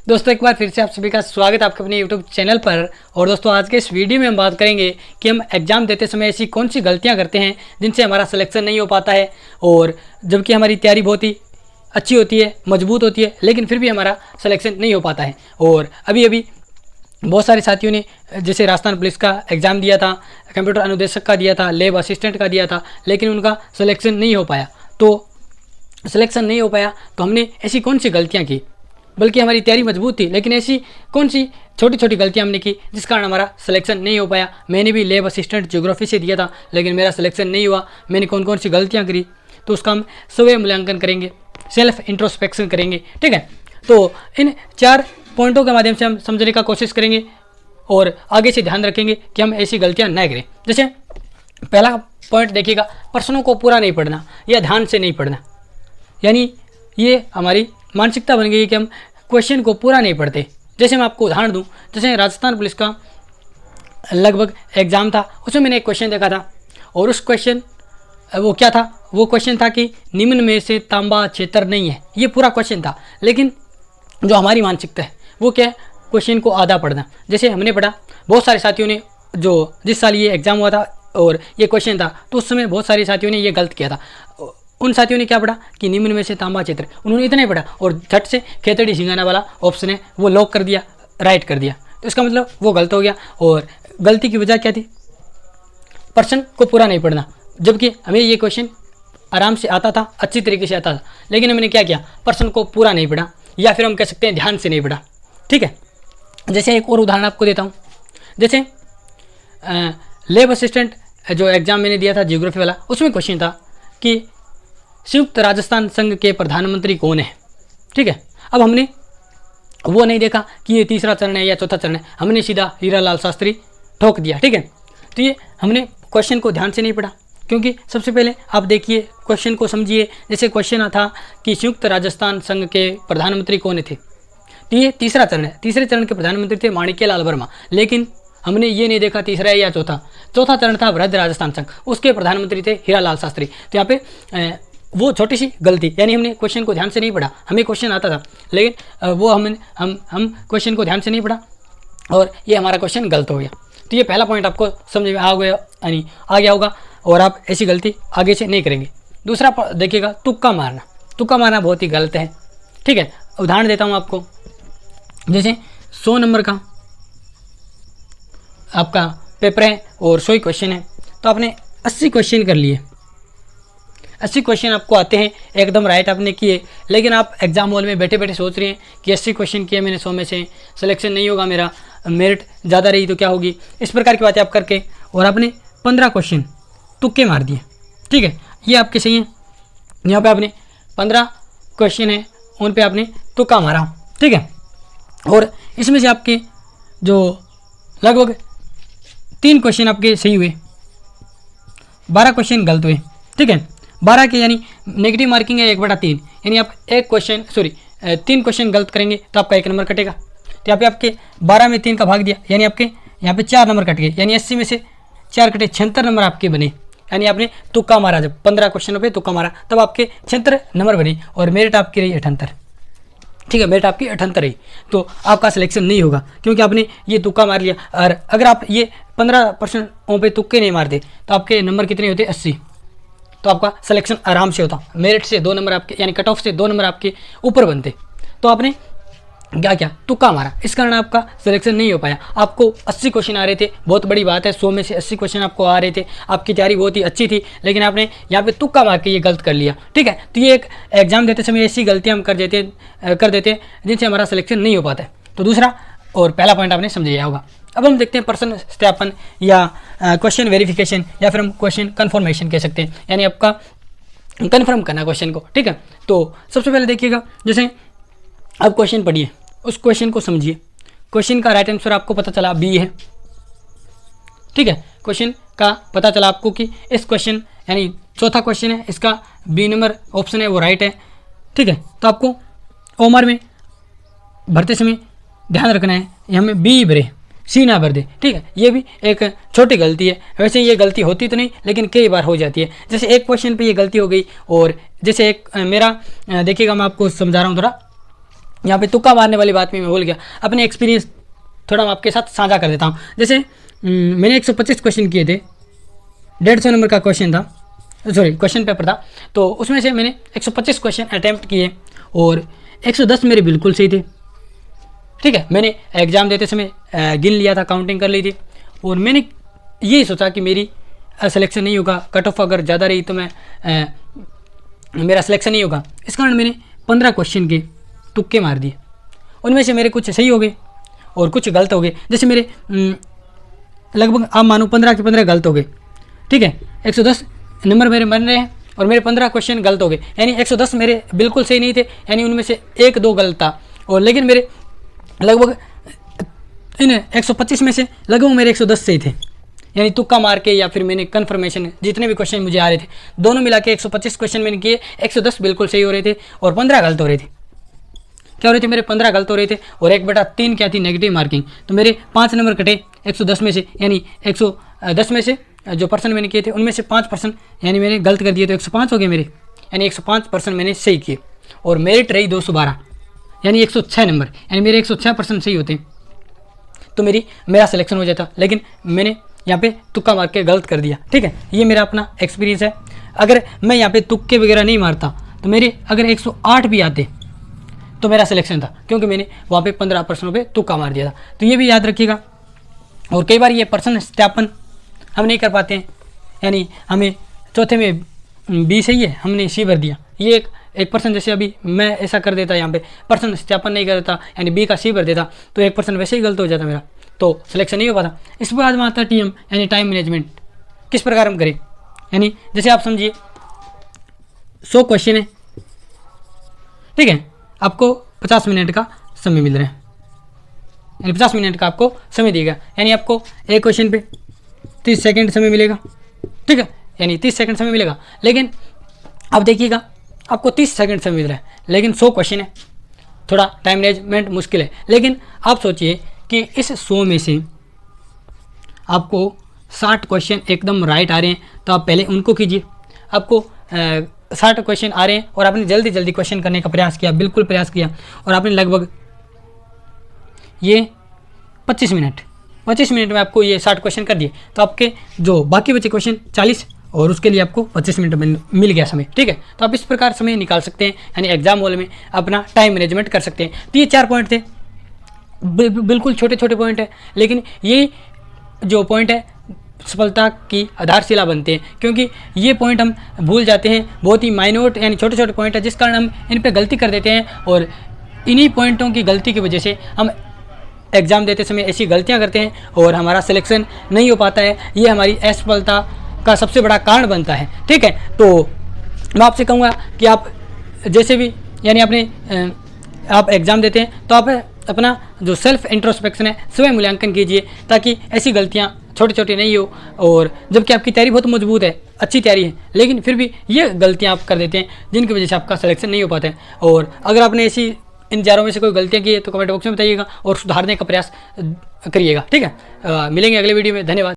दोस्तों एक बार फिर से आप सभी का स्वागत है आपके अपने YouTube चैनल पर। और दोस्तों आज के इस वीडियो में हम बात करेंगे कि हम एग्ज़ाम देते समय ऐसी कौन सी गलतियां करते हैं जिनसे हमारा सिलेक्शन नहीं हो पाता है, और जबकि हमारी तैयारी बहुत ही अच्छी होती है, मजबूत होती है, लेकिन फिर भी हमारा सिलेक्शन नहीं हो पाता है। और अभी बहुत सारे साथियों ने जैसे राजस्थान पुलिस का एग्ज़ाम दिया था, कंप्यूटर अनुदेशक का दिया था, लैब असिस्टेंट का दिया था, लेकिन उनका सिलेक्शन नहीं हो पाया। तो सिलेक्शन नहीं हो पाया तो हमने ऐसी कौन सी गलतियाँ की, बल्कि हमारी तैयारी मजबूत थी, लेकिन ऐसी कौन सी छोटी छोटी गलतियां हमने की जिस कारण हमारा सिलेक्शन नहीं हो पाया। मैंने भी लैब असिस्टेंट ज्योग्राफी से दिया था, लेकिन मेरा सिलेक्शन नहीं हुआ। मैंने कौन कौन सी गलतियां करी, तो उसका हम स्वयं मूल्यांकन करेंगे, सेल्फ इंट्रोस्पेक्शन करेंगे। ठीक है, तो इन 4 पॉइंटों के माध्यम से हम समझने का कोशिश करेंगे और आगे से ध्यान रखेंगे कि हम ऐसी गलतियाँ न करें। जैसे पहला पॉइंट देखिएगा, प्रश्नों को पूरा नहीं पढ़ना या ध्यान से नहीं पढ़ना। यानी ये हमारी मानसिकता बन गई है कि हम क्वेश्चन को पूरा नहीं पढ़ते। जैसे मैं आपको उदाहरण दूं, जैसे राजस्थान पुलिस का लगभग एग्ज़ाम था, उसमें मैंने एक क्वेश्चन देखा था, और उस क्वेश्चन वो क्या था, वो क्वेश्चन था कि निम्न में से तांबा क्षेत्र नहीं है। ये पूरा क्वेश्चन था, लेकिन जो हमारी मानसिकता है वो क्या है, क्वेश्चन को आधा पढ़ना। जैसे हमने पढ़ा, बहुत सारे साथियों ने जो जिस साल ये एग्ज़ाम हुआ था और ये क्वेश्चन था, तो उस समय बहुत सारे साथियों ने ये गलत किया था। उन साथियों ने क्या पढ़ा कि निम्न में से तांबा क्षेत्र, उन्होंने इतना ही पढ़ा और झट से खेतड़ी सिंगाना वाला ऑप्शन है वो लॉक कर दिया, राइट कर दिया। तो इसका मतलब वो गलत हो गया। और गलती की वजह क्या थी, प्रश्न को पूरा नहीं पढ़ना, जबकि हमें ये क्वेश्चन आराम से आता था, अच्छी तरीके से आता था, लेकिन हमने क्या किया, प्रश्न को पूरा नहीं पढ़ा, या फिर हम कह सकते हैं ध्यान से नहीं पढ़ा। ठीक है, जैसे एक और उदाहरण आपको देता हूँ। जैसे लैब असिस्टेंट जो एग्ज़ाम मैंने दिया था जियोग्राफी वाला, उसमें क्वेश्चन था कि संयुक्त राजस्थान संघ के प्रधानमंत्री कौन है। ठीक है, अब हमने वो नहीं देखा कि ये तीसरा चरण है या चौथा चरण है, हमने सीधा हीरालाल शास्त्री ठोक दिया। ठीक है, तो ये हमने क्वेश्चन को ध्यान से नहीं पढ़ा, क्योंकि सबसे पहले आप देखिए क्वेश्चन को समझिए। जैसे क्वेश्चन था कि संयुक्त राजस्थान संघ के प्रधानमंत्री कौन थे, तो ये तीसरा चरण है, तीसरे चरण के प्रधानमंत्री थे माणिक्यलाल वर्मा, लेकिन हमने ये नहीं देखा तीसरा है या चौथा। चौथा चरण था वृहद राजस्थान संघ, उसके प्रधानमंत्री थे हीरालाल शास्त्री। तो यहाँ पे वो छोटी सी गलती, यानी हमने क्वेश्चन को ध्यान से नहीं पढ़ा। हमें क्वेश्चन आता था, लेकिन वो हम क्वेश्चन को ध्यान से नहीं पढ़ा और ये हमारा क्वेश्चन गलत हो गया। तो ये पहला पॉइंट आपको समझ में आ गया होगा, और आप ऐसी गलती आगे से नहीं करेंगे। दूसरा देखिएगा, तुक्का मारना। तुक्का मारना बहुत ही गलत है। ठीक है, उदाहरण देता हूँ आपको। जैसे 100 नंबर का आपका पेपर है और 100 क्वेश्चन है, तो आपने 80 क्वेश्चन कर लिए, 80 क्वेश्चन आपको आते हैं, एकदम राइट आपने किए, लेकिन आप एग्जाम हॉल में बैठे बैठे सोच रहे हैं कि 80 क्वेश्चन किए मैंने, 100 में से सिलेक्शन नहीं होगा, मेरा मेरिट ज़्यादा रही तो क्या होगी, इस प्रकार की बातें आप करके, और आपने 15 क्वेश्चन तुक्के मार दिए। ठीक है, ये आपके सही है। यहाँ पे आपने 15 क्वेश्चन है, उन पे आपने तुक्का मारा। ठीक है, और इसमें से आपके जो लगभग 3 क्वेश्चन आपके सही हुए, 12 क्वेश्चन गलत हुए। ठीक है, 12 के यानी नेगेटिव मार्किंग है 1/3, यानी आप 3 क्वेश्चन गलत करेंगे तो आपका 1 नंबर कटेगा। तो यहाँ पे आपके 12 में 3 का भाग दिया, यानी आपके यहाँ पे 4 नंबर कट गए, यानी 80 में से 4 कटे, 76 नंबर आपके बने। यानी आपने तुक्का मारा, जब 15 क्वेश्चनों पे तुक्का मारा तब आपके 76 नंबर बने, और मेरिट आपकी रही 78। ठीक है, मेरिट आपकी 78 रही, तो आपका सिलेक्शन नहीं होगा, क्योंकि आपने ये तुक्का मार लिया। और अगर आप ये 15% पे तुक्के नहीं मारते तो आपके नंबर कितने होते, 80, तो आपका सिलेक्शन आराम से होता। मेरिट से 2 नंबर आपके, यानी कट ऑफ से 2 नंबर आपके ऊपर बनते। तो आपने क्या किया, तुक्का मारा, इस कारण आपका सिलेक्शन नहीं हो पाया। आपको 80 क्वेश्चन आ रहे थे, बहुत बड़ी बात है, 100 में से 80 क्वेश्चन आपको आ रहे थे, आपकी तैयारी बहुत ही अच्छी थी, लेकिन आपने यहाँ पे तुक्का मार के ये गलत कर लिया। ठीक है, तो ये एक एग्जाम देते समय ऐसी गलतियाँ हम कर देते हैं जिनसे हमारा सिलेक्शन नहीं हो पाता है। तो दूसरा और पहला पॉइंट आपने समझ लिया होगा। अब हम देखते हैं प्रश्न सत्यापन या क्वेश्चन वेरिफिकेशन, या फिर हम क्वेश्चन कन्फर्मेशन कह सकते हैं, यानी आपका कन्फर्म करना क्वेश्चन को। ठीक है, तो सबसे पहले देखिएगा, जैसे अब क्वेश्चन पढ़िए, उस क्वेश्चन को समझिए। क्वेश्चन का राइट आंसर आपको पता चला बी है। ठीक है, क्वेश्चन का पता चला आपको कि इस क्वेश्चन यानी चौथा क्वेश्चन है, इसका बी नंबर ऑप्शन है वो राइट है। ठीक है, तो आपको ओमर में भरते समय ध्यान रखना है, हमें बी भरे, सी ना भर दे। ठीक है, ये भी एक छोटी गलती है। वैसे ये गलती होती तो नहीं, लेकिन कई बार हो जाती है। जैसे एक क्वेश्चन पे ये गलती हो गई, और जैसे एक मेरा देखिएगा, मैं आपको समझा रहा हूँ थोड़ा। यहाँ पे तुक्का मारने वाली बात भी मैं भूल गया। अपने एक्सपीरियंस थोड़ा मैं आपके साथ साझा कर देता हूँ। जैसे मैंने 125 क्वेश्चन किए थे, 150 नंबर का क्वेश्चन था, सॉरी क्वेश्चन पेपर था, तो उसमें से मैंने 125 क्वेश्चन अटैम्प्ट किए और 110 मेरे बिल्कुल सही थे। ठीक है, मैंने एग्ज़ाम देते समय गिन लिया था, काउंटिंग कर ली थी और मैंने यही सोचा कि मेरी सिलेक्शन नहीं होगा, कट ऑफ अगर ज़्यादा रही तो मेरा सिलेक्शन नहीं होगा। इस कारण मैंने 15 क्वेश्चन के तुक्के मार दिए। उनमें से मेरे कुछ सही हो गए और कुछ गलत हो गए। जैसे मेरे लगभग आप मानो 15 के 15 गलत हो गए। ठीक है, 110 नंबर मेरे बन रहे हैं और मेरे 15 क्वेश्चन गलत हो गए, यानी 110 मेरे बिल्कुल सही नहीं थे, यानी उनमें से 1-2 गलत था। और लेकिन मेरे लगभग इन 125 में से लगभग मेरे 110 सही थे, यानी तुक्का मार के या फिर मैंने कन्फर्मेशन, जितने भी क्वेश्चन मुझे आ रहे थे दोनों मिला के 125 क्वेश्चन मैंने किए, 110 बिल्कुल सही हो रहे थे और 15 गलत हो रहे थे। क्या हो रहे थे, मेरे 15 गलत हो रहे थे और 1/3 क्या थी, नेगेटिव मार्किंग। तो मेरे 5 नंबर कटे 110 में से, यानी 110 में से जो पर्सन मैंने किए थे उनमें से 5% यानी मैंने गलत कर दिए, तो 105 हो गए मेरे, यानी 105% मैंने सही किए और मेरिट रही 212, यानी 106 नंबर, यानी मेरे 106% सही होते तो मेरा सिलेक्शन हो जाता। लेकिन मैंने यहाँ पे तुक्का मार के गलत कर दिया। ठीक है, ये मेरा अपना एक्सपीरियंस है। अगर मैं यहाँ पे तुक्के वगैरह नहीं मारता तो मेरे अगर 108 भी आते तो मेरा सिलेक्शन था, क्योंकि मैंने वहाँ पे 15% पे तुक्का मार दिया था। तो ये भी याद रखिएगा। और कई बार ये पर्सन सत्यापन हम नहीं कर पाते हैं, यानी हमें चौथे में बी सही है, हमने सी भर दिया। ये एक पर्सन, जैसे अभी मैं ऐसा कर देता, यहाँ पे पर्सन सत्यापन नहीं करता यानी बी का सी भर देता, तो 1% वैसे ही गलत हो जाता मेरा, तो सिलेक्शन नहीं हो पाता। इस बाद में आता है टीएम यानी टाइम मैनेजमेंट, किस प्रकार हम करें। यानी जैसे आप समझिए 100 क्वेश्चन है, ठीक है, आपको 50 मिनट का समय मिल रहा है, यानी 50 मिनट का आपको समय दिएगा, यानी आपको एक क्वेश्चन पे 30 सेकंड समय मिलेगा। ठीक है, यानी 30 सेकंड समय मिलेगा। लेकिन अब देखिएगा, आपको 30 सेकंड समय मिल रहा है, लेकिन 100 क्वेश्चन है, थोड़ा टाइम मैनेजमेंट मुश्किल है। लेकिन आप सोचिए कि इस 100 में से आपको 60 क्वेश्चन एकदम राइट आ रहे हैं, तो आप पहले उनको कीजिए। आपको 60 क्वेश्चन आ रहे हैं और आपने जल्दी जल्दी क्वेश्चन करने का प्रयास किया, बिल्कुल प्रयास किया, और आपने लगभग ये 25 मिनट में आपको ये 60 क्वेश्चन कर दिए, तो आपके जो बाकी बचे क्वेश्चन 40 और उसके लिए आपको 25 मिनट मिल गया समय। ठीक है, तो आप इस प्रकार समय निकाल सकते हैं, यानी एग्जाम हॉल में अपना टाइम मैनेजमेंट कर सकते हैं। तो ये 4 पॉइंट थे, बिल्कुल छोटे छोटे पॉइंट है, लेकिन ये जो पॉइंट है सफलता की आधारशिला बनते हैं, क्योंकि ये पॉइंट हम भूल जाते हैं, बहुत ही माइन्यूट यानी छोटे छोटे पॉइंट है, जिस कारण हम इन पर गलती कर देते हैं और इन्हीं पॉइंटों की गलती की वजह से हम एग्ज़ाम देते समय ऐसी गलतियां करते हैं और हमारा सिलेक्शन नहीं हो पाता है। ये हमारी असफलता का सबसे बड़ा कारण बनता है। ठीक है, तो मैं आपसे कहूँगा कि आप जैसे भी यानी अपने आप एग्ज़ाम देते हैं तो आप अपना जो सेल्फ इंट्रोस्पेक्शन है, स्वयं मूल्यांकन कीजिए, ताकि ऐसी गलतियाँ छोटी छोटी नहीं हो। और जबकि आपकी तैयारी बहुत मजबूत है, अच्छी तैयारी है, लेकिन फिर भी ये गलतियाँ आप कर देते हैं जिनकी वजह से आपका सिलेक्शन नहीं हो पाता है। और अगर आपने ऐसी इन चारों में से कोई गलतियाँ की है तो कमेंट बॉक्स में बताइएगा और सुधारने का प्रयास करिएगा। ठीक है, मिलेंगे अगले वीडियो में। धन्यवाद।